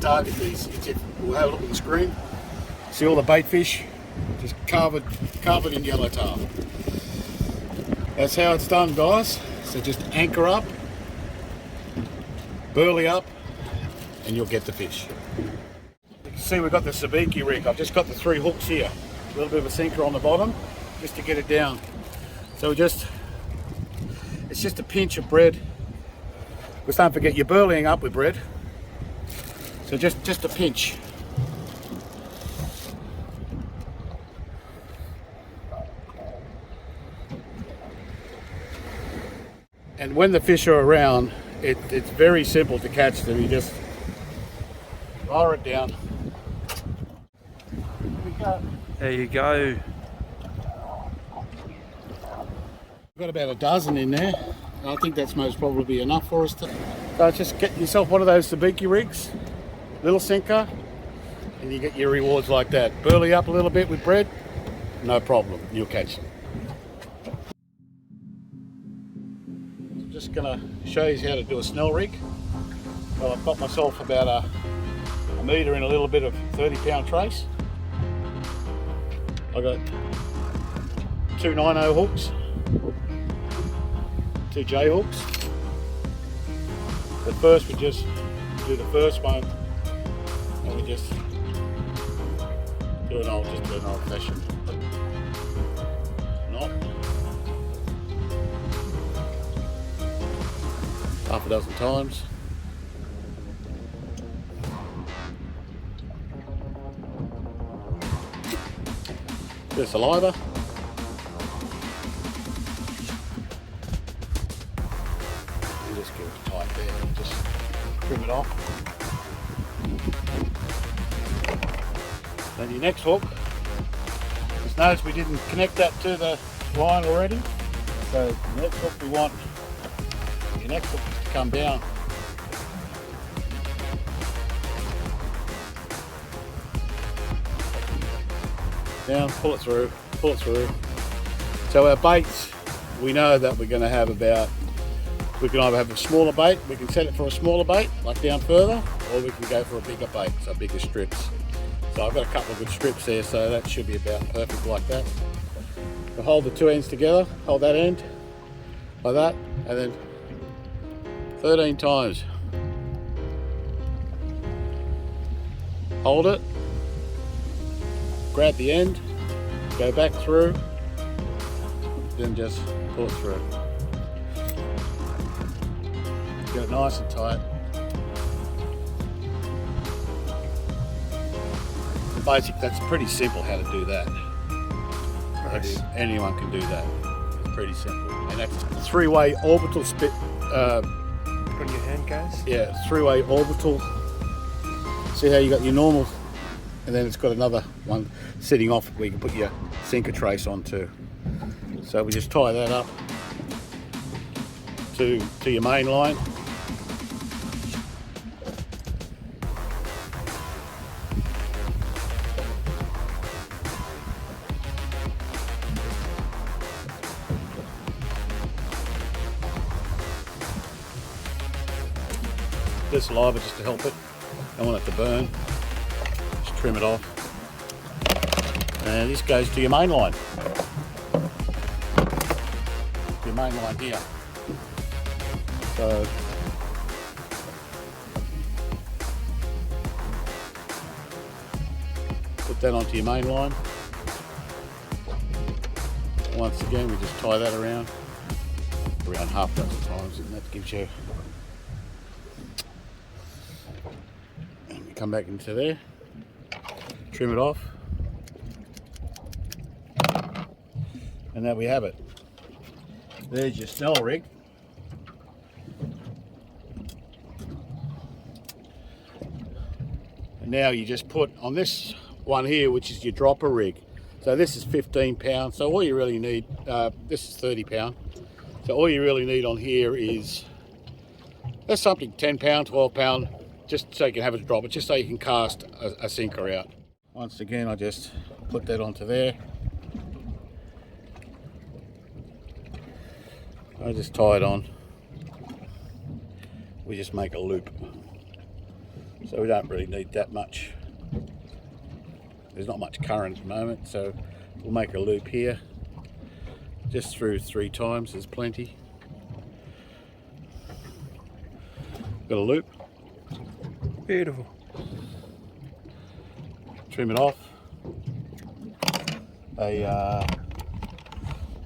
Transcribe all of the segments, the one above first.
target these. We'll have a look at the screen. See all the bait fish just covered in yellow tar. That's how it's done, guys. So just anchor up, burley up, and you'll get the fish. You can see we've got the sabiki rig. I've just got the 3 hooks here. A little bit of a sinker on the bottom just to get it down. So it's just a pinch of bread. Because don't forget, you're burleying up with bread. So just a pinch. And when the fish are around, it's very simple to catch them. You just lower it down. Here we go. There you go. We've got about a dozen in there. I think that's most probably enough for us to. So just get yourself one of those sabiki rigs, little sinker, and you get your rewards like that. Burley up a little bit with bread, no problem, you'll catch them. I'm just going to show you how to do a snell rig. So I've got myself about a metre in a little bit of 30-pound trace. I've got 2 9/0 hooks, 2 J hooks. But first we just do the first one, and we just do an old fashioned knot. Half a dozen times. Bit of saliva. Just give it tight there and just trim it off. Then your next hook, just notice we didn't connect that to the line already. So the next hook we want, your next hook is to come down. Down, pull it through, pull it through. So our baits, we know that we're going to have about, we can either have a smaller bait, we can set it for a smaller bait, like down further, or we can go for a bigger bait, so bigger strips. So I've got a couple of good strips there, so that should be about perfect like that. So hold the 2 ends together, hold that end, like that, and then 13 times. Hold it, grab the end, go back through, then just pull it through. Get it nice and tight. Basic, that's pretty simple how to do that. Nice. Anyone can do that. It's pretty simple. And that's 3-way orbital spit. Put on your hand, guys. Yeah, 3-way orbital. See how you got your normal, and then it's got another one sitting off where you can put your sinker trace on too. So we just tie that up to your main line. This saliva just to help it. Don't want it to burn. Just trim it off. And this goes to your main line. Your main line here. So put that onto your main line. Once again, we just tie that around half a dozen times, and that gives you. And we come back into there, trim it off, and there we have it. There's your snell rig. And now you just put on this one here, which is your dropper rig. So this is 15 pounds. So all you really need, this is 30 pound. So all you really need on here is, there's something 10 pound, 12 pound, just so you can have a dropper, just so you can cast a sinker out. Once again, I just put that onto there. I just tie it on. We just make a loop. so we don't really need that much. There's not much current at the moment, so we'll make a loop here. Just through 3 times, there's plenty. Got a loop. Beautiful. Trim it off.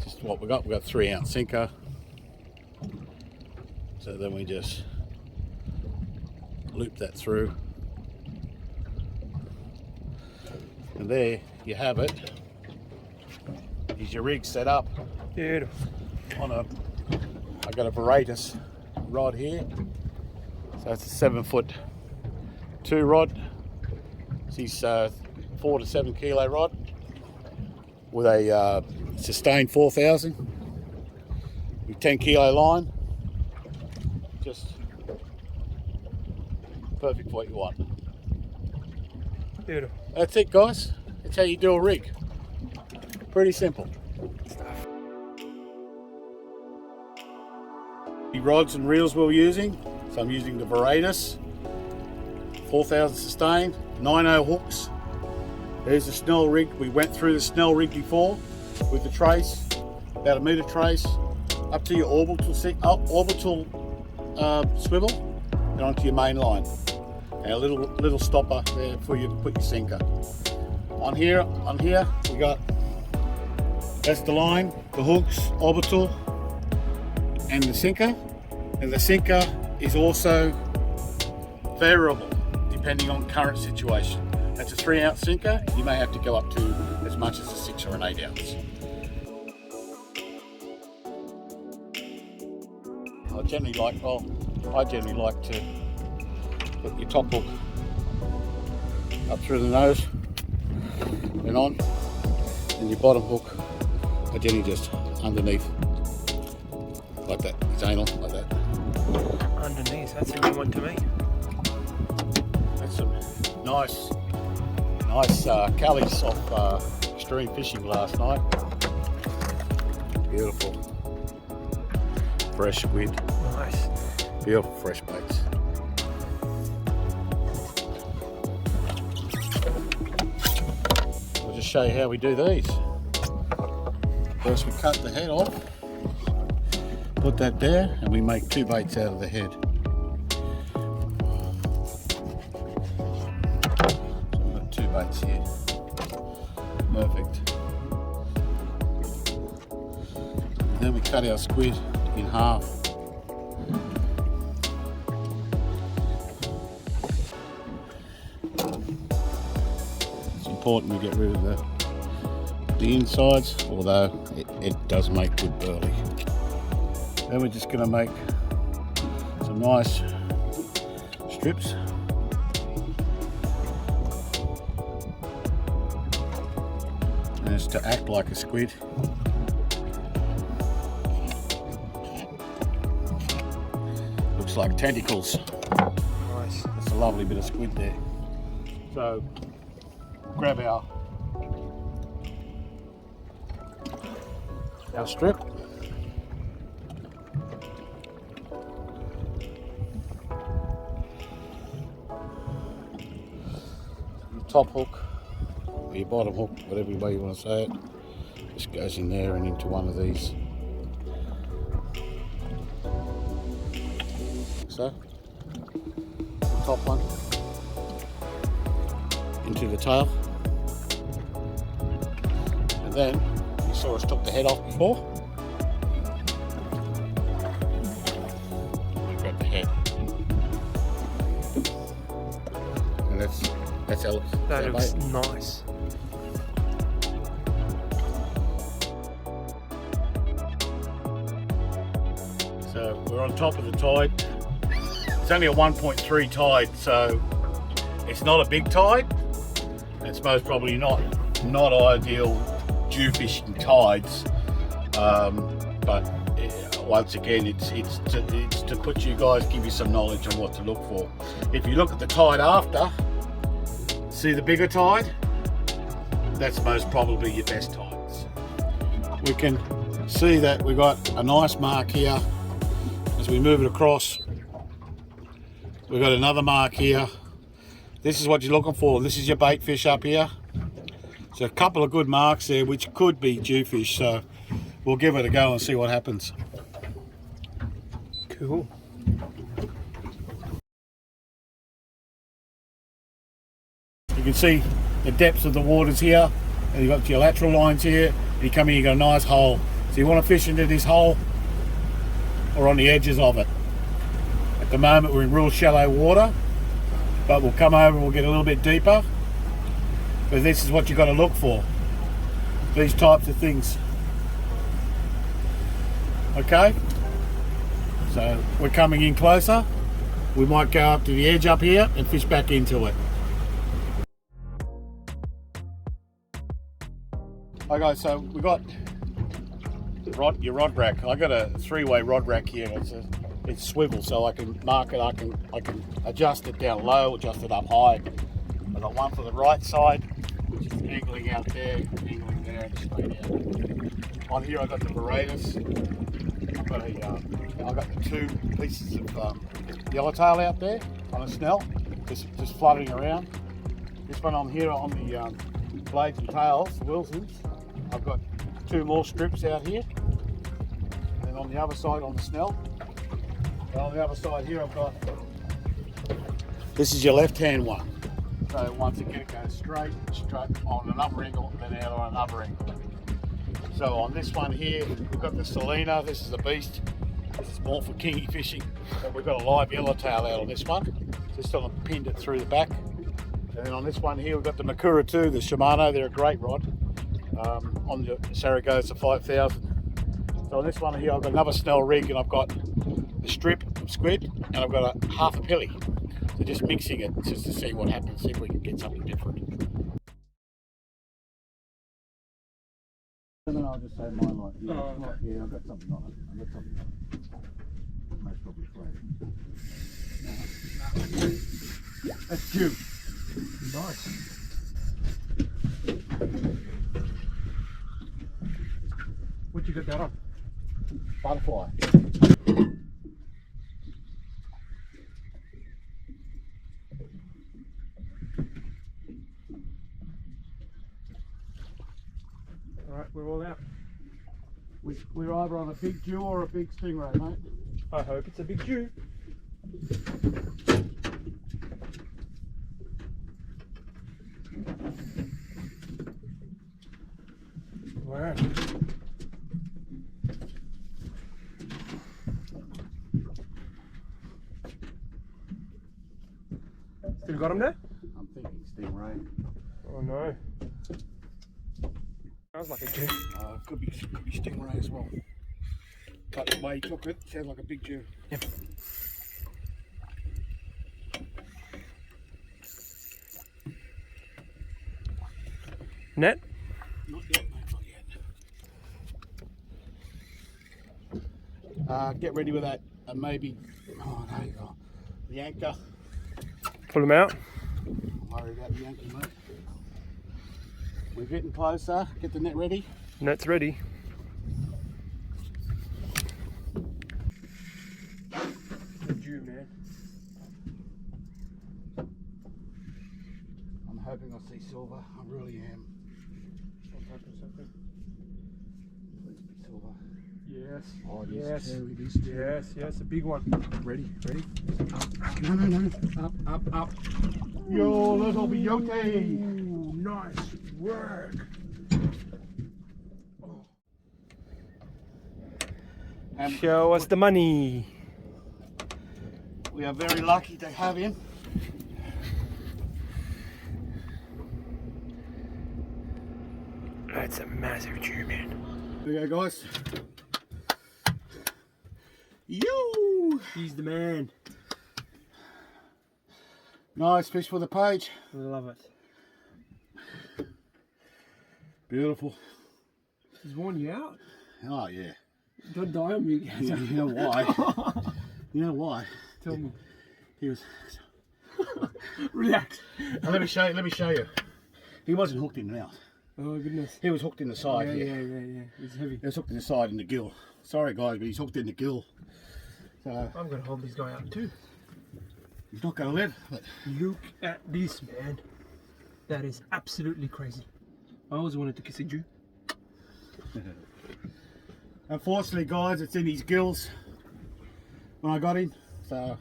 Just what we got. We've got 3-ounce sinker. So then we just loop that through. And there you have it. Is your rig set up? Beautiful. I got a Veritas rod here. So it's a 7'2" rod. It's 4 to 7 kilo rod with a sustained 4000 with 10 kilo line. Just perfect for what you want. Beautiful. That's it, guys. That's how you do a rig. Pretty simple. The rods and reels we're using. So I'm using the Veritas 4000 sustained, 9/0 hooks. There's the Snell rig. We went through the Snell rig before with the trace, about 1 metre trace, up to your orbital swivel and onto your main line. And a little stopper there for you to put your sinker. On here we got, that's the line, the hooks, orbital, and the sinker. And the sinker is also variable depending on current situation. That's a 3-ounce sinker. You may have to go up to as much as a 6 or an 8 ounce. I generally like to put your top hook up through the nose and on, and your bottom hook I generally just underneath like that, it's anal like that. Underneath, that's a new one to me. That's some nice cullies off extreme fishing last night. Beautiful fresh squid. Nice. Beautiful fresh baits. I'll just show you how we do these. First we cut the head off, put that there, and we make 2 baits out of the head. So we've got 2 baits here. Perfect. And then we cut our squid in half. It's important we get rid of the insides, although it does make good burley. Then we're just going to make some nice strips. And it's to act like a squid. Looks like tentacles. Nice. That's a lovely bit of squid there. So grab our strip. Your top hook or your bottom hook, whatever way you want to say it, just goes in there and into one of these. So, the top one into the tail, and then you saw us took the head off before. We grab the head, and that's our. That looks nice. So we're on top of the tide. It's only a 1.3 tide, so it's not a big tide. It's most probably not ideal dew fishing tides, but once again, it's to put you guys, give you some knowledge on what to look for. If you look at the tide after, see the bigger tide, that's most probably your best tides. We can see that we've got a nice mark here. As we move it across, we've got another mark here, This is what you're looking for. This is your bait fish up here. So a couple of good marks there, which could be jewfish. So we'll give it a go and see what happens. Cool. You can see the depths of the waters here, and you've got your lateral lines here. You come in, you've got a nice hole. So you want to fish into this hole or on the edges of it. At the moment we're in real shallow water, but we'll come over and we'll get a little bit deeper. But this is what you've got to look for, these types of things. Okay, so we're coming in closer. We might go up to the edge up here and fish back into it. Okay, so we got your rod rack. I got a 3-way rod rack here. It's swivel, so I can mark it. I can adjust it down low, adjust it up high. I got one for the right side, which is angling out there, angling there, and straight out. On here I got the Boreas. I got the 2 pieces of yellowtail out there on a snell, just fluttering around. This one on here on the blades and tails, the Wilsons. I've got 2 more strips out here, and on the other side on the snell. And on the other side here I've got, this is your left hand one. So once again it goes straight on another angle, then out on another angle. So on this one here we've got the Selena. This is a beast. This is more for kingy fishing, but we've got a live yellowtail out on this one. Just sort of pinned it through the back. And then on this one here we've got the Makura 2, the Shimano. They're a great rod. On the Saragossa 5000. So on this one here I've got another snell rig, and I've got a strip of squid, and I've got a half a pilly. So just mixing it just to see what happens, see if we can get something different. And then I'll just say mine like, yeah, yeah, I've got something on it. Most probably flat. That's Jew. Nice. What you got that on? Butterfly. Alright, we're all out. We're either on a big Jew or a big stingray, mate. I hope it's a big Jew. Wow. Still got him there? I'm thinking stingray. Oh no. Sounds like a Jew. Could be stingray as well. But the way he took it, sounds like a big Jew. Yep. Net? Not yet, mate, not yet. Get ready with that, and maybe, oh, there you go, the anchor. Pull him out. Don't worry about the anchor, mate. We're getting closer. Get the net ready. Net's ready. Good Jew, man. I'm hoping I see silver. I really am. Please be silver. Yes. Oh, it is. Yes. It is. Yes, yes, a big one. Ready? Up. No. Up. Yo, little biyote. Ooh, nice work. Show us the money. We are very lucky to have him. That's a massive Jew, man. There you go, guys. Yo! He's the man. Nice fish for the page. We love it. Beautiful. He's worn you out. Oh, yeah. Don't die on me. You know why? You know why? Tell me. He was... Relax. Let me show you. He wasn't hooked in the mouth. Oh, goodness. He was hooked in the side. Yeah. He's heavy. He was hooked in the side in the gill. Sorry, guys, but he's hooked in the gill. So I'm going to hold this guy up too. He's not going to live. But Look at this, man. That is absolutely crazy. I always wanted to kiss a Jew. unfortunately, guys, it's in his gills when I got him. So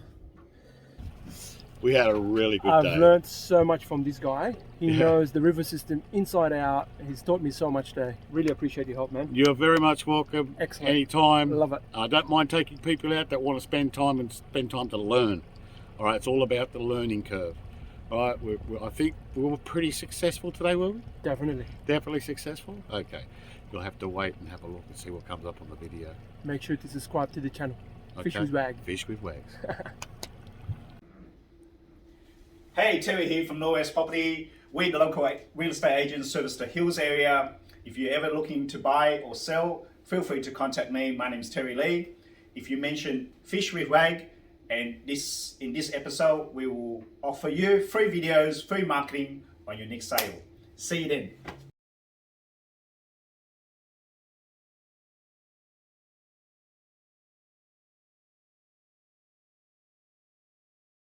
we had a really good day. I've learned so much from this guy. He knows the river system inside out. He's taught me so much today. Really appreciate your help, man. You're very much welcome. Excellent. Anytime. Love it. I don't mind taking people out that want to spend time to learn. All right, it's all about the learning curve. All right, I think we were pretty successful today, were we? Definitely. Definitely successful? Okay. You'll have to wait and have a look and see what comes up on the video. Make sure to subscribe to the channel. Okay. Fish with Wag. Fish with Wags. Hey, Terry here from Norwest Property. We're the local real estate agents service the Hills area. If you're ever looking to buy or sell, feel free to contact me. My name is Terry Lee. If you mention Fish with Wag, and in this episode, we will offer you free videos, free marketing on your next sale. See you then.